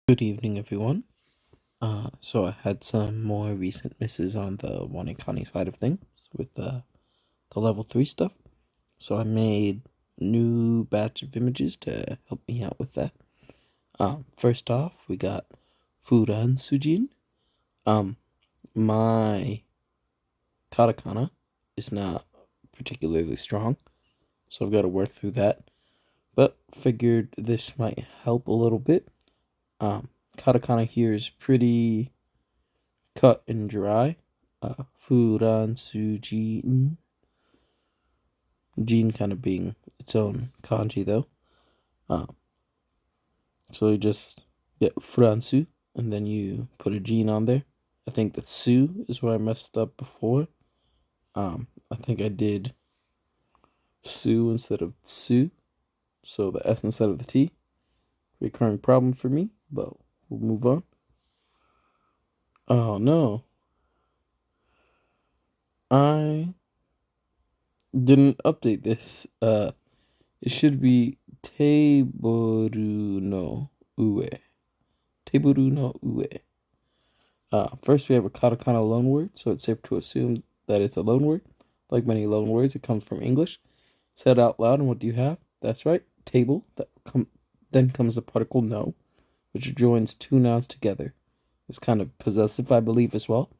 Good evening, everyone. So I had some more recent misses on the wanikani side of things with the level 3 stuff. So I made a new batch of images to help me out with that. First off, we got Furan Sujin. Um, my katakana is not particularly strong, so I've got to work through that. But figured this might help a little bit. Katakana here is pretty cut and dry. Furan Sujin. Jin kind of being its own kanji though. Uh, so you just get Furansu and then you put a Jin on there. I think that Su is where I messed up before. I think I did Su instead of Tsu, so the S instead of the T. Recurring problem for me, but we'll move on. Oh no, I didn't update this. It should be Teiboru no Ue. Teiboru no Ue. First, we have a katakana loanword, so it's safe to assume that it's a loanword. Like many loanwords, it comes from English. Said out loud, and what do you have? That's right, table. Then comes the particle no, which joins two nouns together. It's kind of possessive, I believe, as well.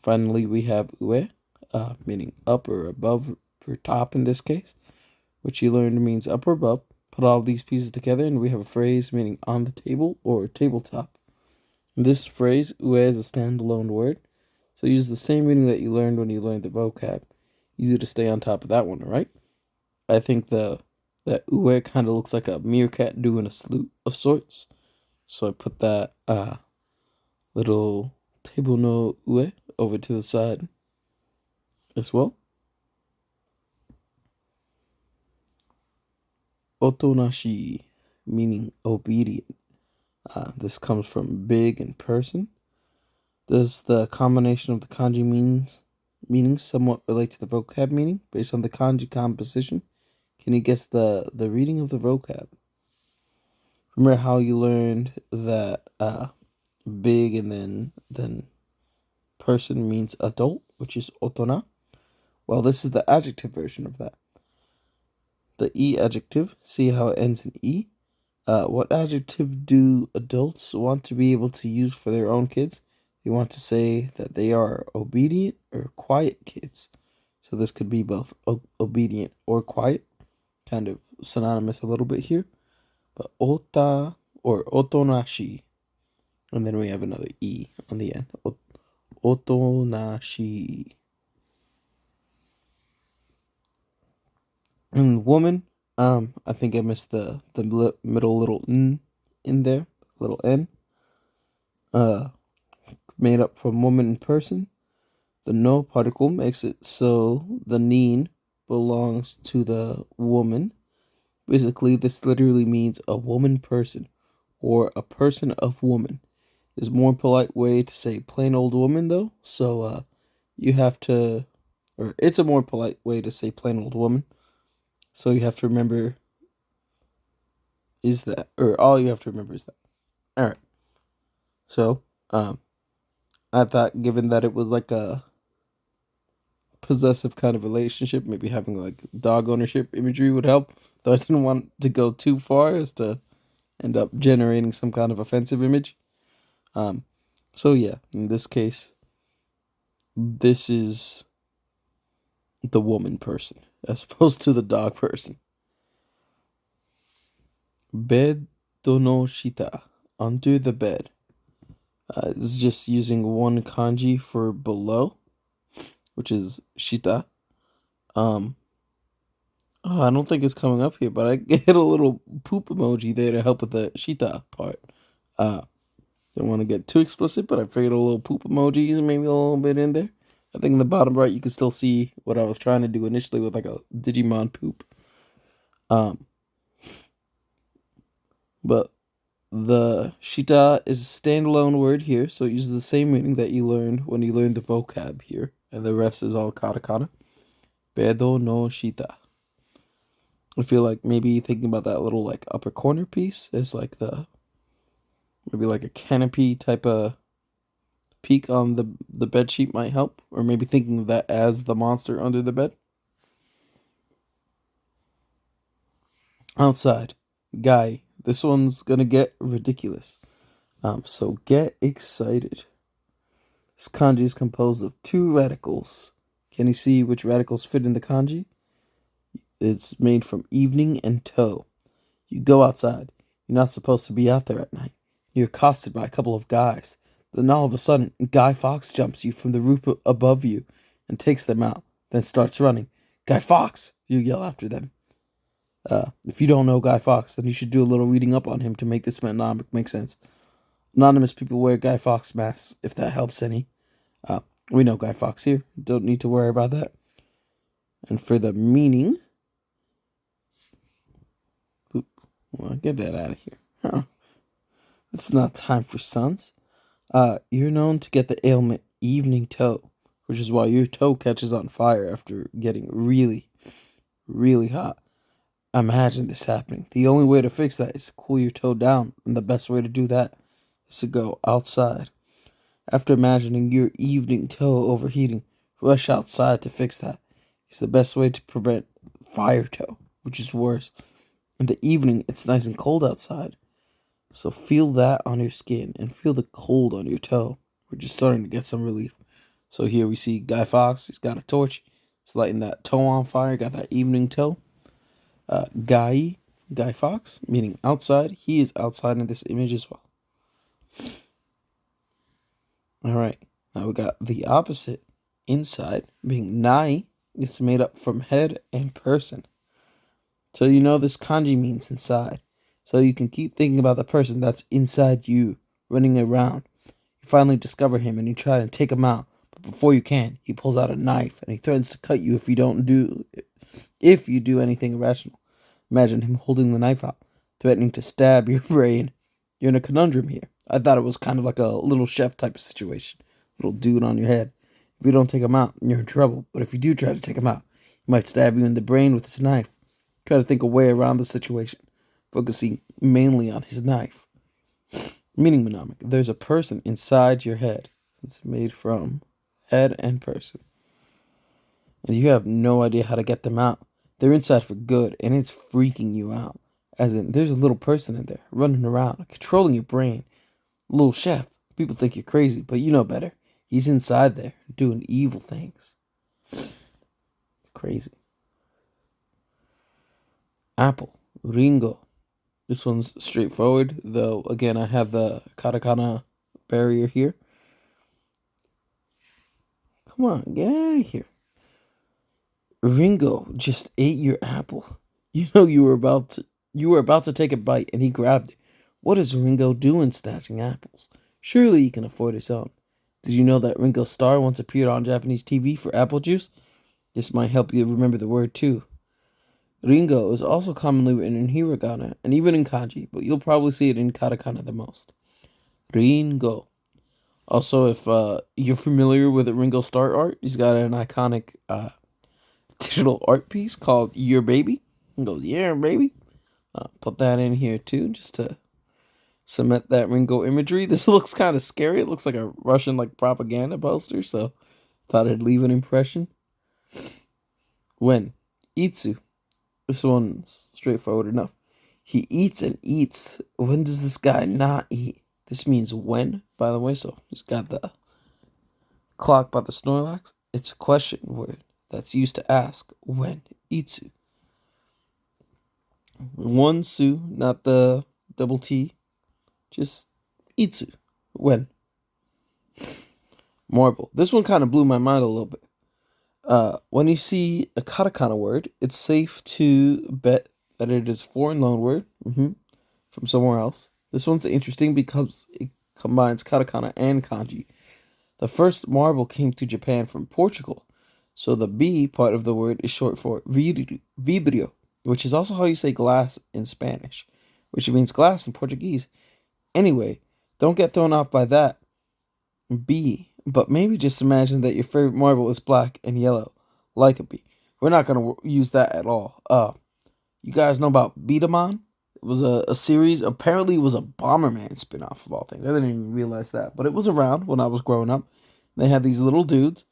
Finally, we have ue, meaning up or above, or top in this case, which you learned means up or above. Put all these pieces together, and we have a phrase meaning on the table or tabletop. This phrase, ue, is a standalone word, so use the same meaning that you learned when you learned the vocab. Easy to stay on top of that one, right? I think that ue kind of looks like a meerkat doing a salute of sorts, so I put that little table no ue over to the side as well. Otonashi, meaning obedient. This comes from big and person. Does the combination of the kanji meanings somewhat relate to the vocab meaning based on the kanji composition? Can you guess the reading of the vocab? Remember how you learned that big and then person means adult, which is otona? Well, this is the adjective version of that. The e adjective, see how it ends in e? What adjective do adults want to be able to use for their own kids? They want to say that they are obedient or quiet kids. So this could be both obedient or quiet, kind of synonymous a little bit here. But ota or otonashi. And then we have another e on the end. Otonashi. And woman, I think I missed the middle little n in there, little n. Uh, Made up from woman and person. The no particle makes it so the neen belongs to the woman. Basically, this literally means a woman person or a person of woman. There's a more polite way to say plain old woman though, so you have to, or it's a more polite way to say plain old woman. So you have to remember is that, or all you have to remember is that. All right. So I thought given that it was like a possessive kind of relationship, maybe having like dog ownership imagery would help. Though I didn't want to go too far as to end up generating some kind of offensive image. Um, so yeah, in this case, this is the woman person as opposed to the dog person. Bed no shita, under the bed. It's just using one kanji for below, which is shita. Um, I don't think it's coming up here, but I hit a little poop emoji there to help with the shita part. Uh, don't want to get too explicit, but I figured a little poop emojis and maybe a little bit in there. I think in the bottom right you can still see what I was trying to do initially with like a Digimon poop. Um, but the shita is a standalone word here, so it uses the same meaning that you learned when you learned the vocab here, and the rest is all katakana. Bedo no shita. I feel like maybe thinking about that little like upper corner piece is like the Maybe like a canopy type of peak on the bed sheet might help, or maybe thinking of that as the monster under the bed. Outside, guy. This one's gonna get ridiculous. So get excited. This kanji is composed of two radicals. Can you see which radicals fit in the kanji? It's made from evening and toe. You go outside. You're not supposed to be out there at night. You're accosted by a couple of guys. Then all of a sudden, Guy Fawkes jumps you from the roof above you and takes them out, then starts running. Guy Fawkes! You yell after them. If you don't know Guy Fawkes, then you should do a little reading up on him to make this mnemonic make sense. Anonymous people wear Guy Fawkes masks, if that helps any. We know Guy Fawkes here. Don't need to worry about that. And for the meaning... Oop, well, get that out of here. Huh. It's not time for suns. You're known to get the ailment evening toe, which is why your toe catches on fire after getting really, really hot. Imagine this happening. The only way to fix that is to cool your toe down, and the best way to do that is to go outside. After imagining your evening toe overheating, rush outside to fix that. It's the best way to prevent fire toe, which is worse. In the evening, it's nice and cold outside. So feel that on your skin and feel the cold on your toe. We're just starting to get some relief. So here we see Guy Fawkes. He's got a torch. He's lighting that toe on fire. Got that evening toe. Guy Fawkes, meaning outside. He is outside in this image as well. All right. Now we got the opposite. Inside, being nai. It's made up from head and person. So you know this kanji means inside. So you can keep thinking about the person that's inside you, running around. You finally discover him and you try to take him out. But before you can, he pulls out a knife and he threatens to cut you if you do anything irrational. Imagine him holding the knife out, threatening to stab your brain. You're in a conundrum here. I thought it was kind of like a little chef type of situation. Little dude on your head. If you don't take him out, you're in trouble. But if you do try to take him out, he might stab you in the brain with his knife. Try to think a way around the situation, focusing mainly on his knife. Meaning mnemonic. There's a person inside your head. It's made from head and person. And you have no idea how to get them out. They're inside for good, and it's freaking you out. As in, there's a little person in there, running around, controlling your brain. Little chef. People think you're crazy, but you know better. He's inside there, doing evil things. Crazy. Apple. Ringo. This one's straightforward, though, again, I have the katakana barrier here. Come on, get out of here. Ringo just ate your apple. You know you were about to take a bite and he grabbed it. What is Ringo doing snatching apples? Surely he can afford his own. Did you know that Ringo Starr once appeared on Japanese TV for apple juice? This might help you remember the word too. Ringo is also commonly written in hiragana and even in kanji, but you'll probably see it in katakana the most. Ringo. Also, if you're familiar with the Ringo Starr art, he's got an iconic digital art piece called Your Baby. He goes, yeah, baby. Put that in here too, just to cement that Ringo imagery. This looks kind of scary. It looks like a Russian propaganda poster, so thought I'd leave an impression. When Itsu. This one's straightforward enough. He eats and eats. When does this guy not eat? This means when, by the way, so he's got the clock by the Snorlax. It's a question word that's used to ask when. Itsu. One su, not the double T. Just itsu. When. Marble. This one kind of blew my mind a little bit. When you see a katakana word, it's safe to bet that it is a foreign loan word from somewhere else. This one's interesting because it combines katakana and kanji. The first marble came to Japan from Portugal, so the B part of the word is short for vidrio, which is also how you say glass in Spanish, which means glass in Portuguese. Anyway, don't get thrown off by that B, but maybe just imagine that your favorite marble is black and yellow, like a bee. We're not going to use that at all. You guys know about Betamon? was a series. Apparently, it was a Bomberman spinoff of all things. I didn't even realize that, but it was around when I was growing up. They had these little dudes.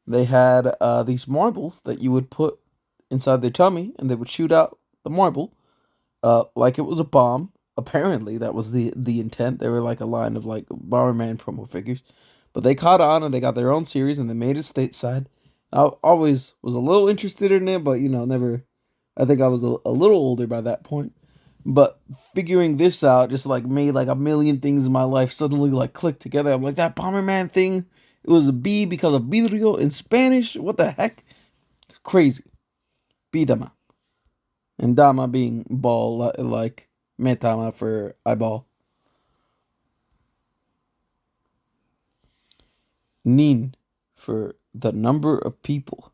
They had these marbles that you would put inside their tummy, and they would shoot out the marble like it was a bomb. Apparently, that was the intent. They were like a line of like Bomberman promo figures, but they caught on and they got their own series and they made it stateside. I always was a little interested in it, but never. I think I was a little older by that point. But figuring this out just like made like a million things in my life suddenly like click together. I'm like that Bomberman thing. It was a B because of vidrio in Spanish. What the heck? Crazy. Bidama. And dama being ball like metama for eyeball. Nin for the number of people.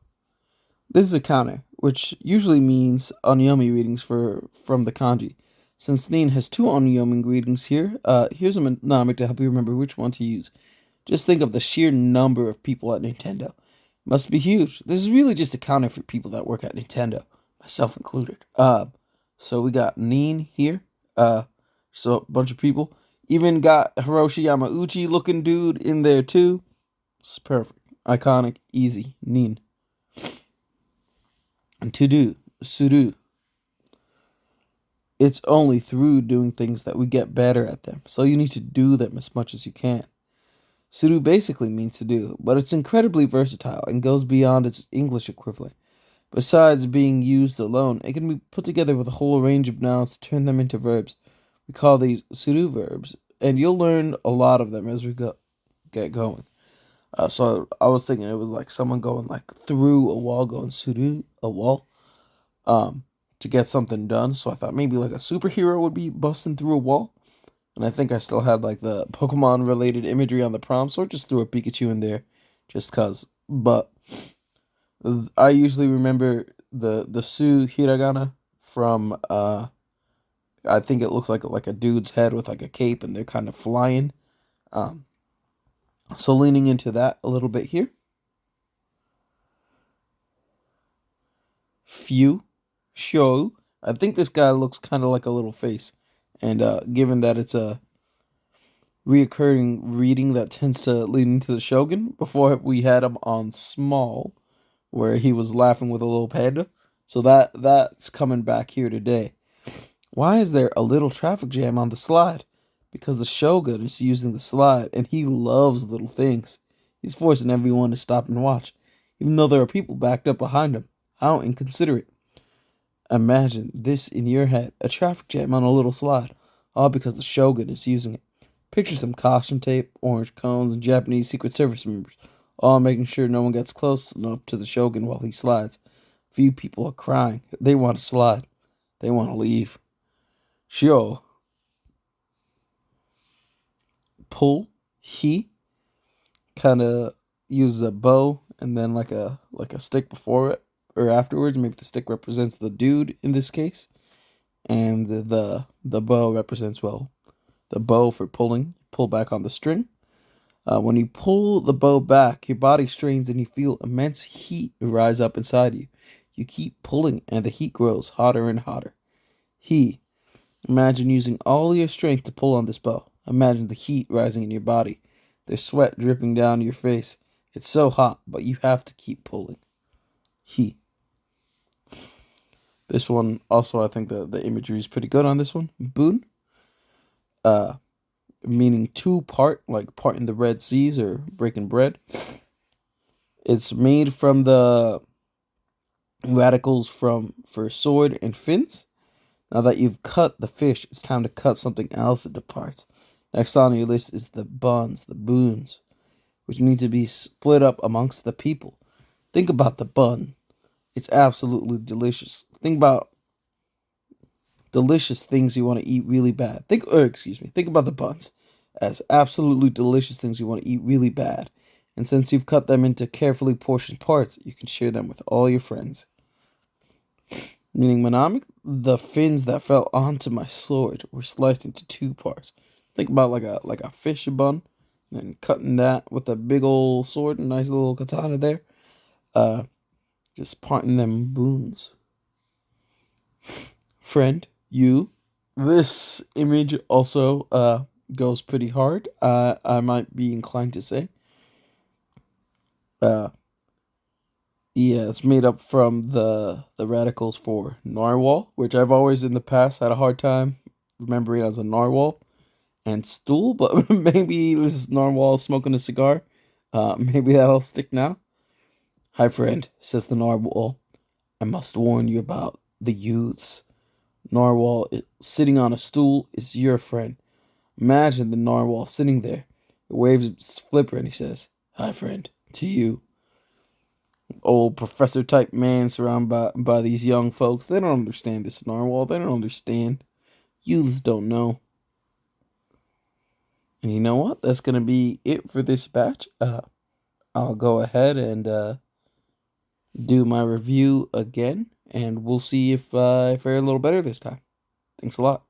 This is a counter, which usually means onyomi readings from the kanji. Since Nin has two onyomi readings here, here's a mnemonic to help you remember which one to use. Just think of the sheer number of people at Nintendo. Must be huge. This is really just a counter for people that work at Nintendo, myself included. So we got Nin here. So a bunch of people. Even got Hiroshi Yamauchi looking dude in there too. It's perfect. Iconic, easy. Nin. And to do, suru. It's only through doing things that we get better at them. So you need to do them as much as you can. Suru basically means to do, but it's incredibly versatile and goes beyond its English equivalent. Besides being used alone, it can be put together with a whole range of nouns to turn them into verbs. We call these suru verbs, and you'll learn a lot of them as we get going. So I was thinking it was like someone going like through a wall, going suru a wall, to get something done. So I thought maybe like a superhero would be busting through a wall. And I think I still had like the Pokemon related imagery on the prompt, so I just threw a Pikachu in there just cause. But I usually remember the Su hiragana from I think it looks like a dude's head with like a cape and they're kind of flying. Um so leaning into that a little bit here. Few show. I think this guy looks kind of like a little face. And given that it's a reoccurring reading that tends to lead into the Shogun. Before we had him on Small, where he was laughing with a little panda. So that's coming back here today. Why is there a little traffic jam on the slide? Because the Shogun is using the slide and he loves little things. He's forcing everyone to stop and watch, even though there are people backed up behind him. How inconsiderate. Imagine this in your head, a traffic jam on a little slide, all because the Shogun is using it. Picture some caution tape, orange cones, and Japanese Secret Service members, all making sure no one gets close enough to the Shogun while he slides. Few people are crying. They want to slide. They want to leave. Shio. Pull. He kind of uses a bow and then like a stick before it or afterwards. Maybe the stick represents the dude in this case, and the bow represents the bow for pulling. Pull back on the string. When you pull the bow back, your body strains and you feel immense heat rise up inside you. You keep pulling, and the heat grows hotter and hotter. He. Imagine using all your strength to pull on this bow. Imagine the heat rising in your body, the sweat dripping down your face. It's so hot, but you have to keep pulling. He. This one also, I think the imagery is pretty good on this one. Boon. Uh, Meaning two part, like part in the Red Seas or breaking bread. It's made from the radicals from for sword and fins. Now that you've cut the fish, it's time to cut something else into parts. Next on your list is the buns, the boons, which need to be split up amongst the people. Think about the bun. It's absolutely delicious. Think about delicious things you want to eat really bad. Think about the buns as absolutely delicious things you want to eat really bad. And since you've cut them into carefully portioned parts, you can share them with all your friends. Meaning Monomic, the fins that fell onto my sword were sliced into two parts. Think about like a fish bun, and cutting that with a big old sword, a nice little katana there. Uh, just parting them boons. Friend, you This image also goes pretty hard. I might be inclined to say. Uh, yeah, it's made up from the radicals for narwhal, which I've always in the past had a hard time remembering as a narwhal, and stool, but maybe this is narwhal smoking a cigar. Maybe that'll stick now. Hi, friend, says the narwhal. I must warn you about the youths. Narwhal sitting on a stool is your friend. Imagine the narwhal sitting there. He waves its flipper and he says, "Hi, friend," to you. Old professor type man surrounded by these young folks. They don't understand this narwhal. They don't understand. Youths don't know. And you know what? That's going to be it for this batch. I'll go ahead and do my review again, and we'll see if I fare a little better this time. Thanks a lot.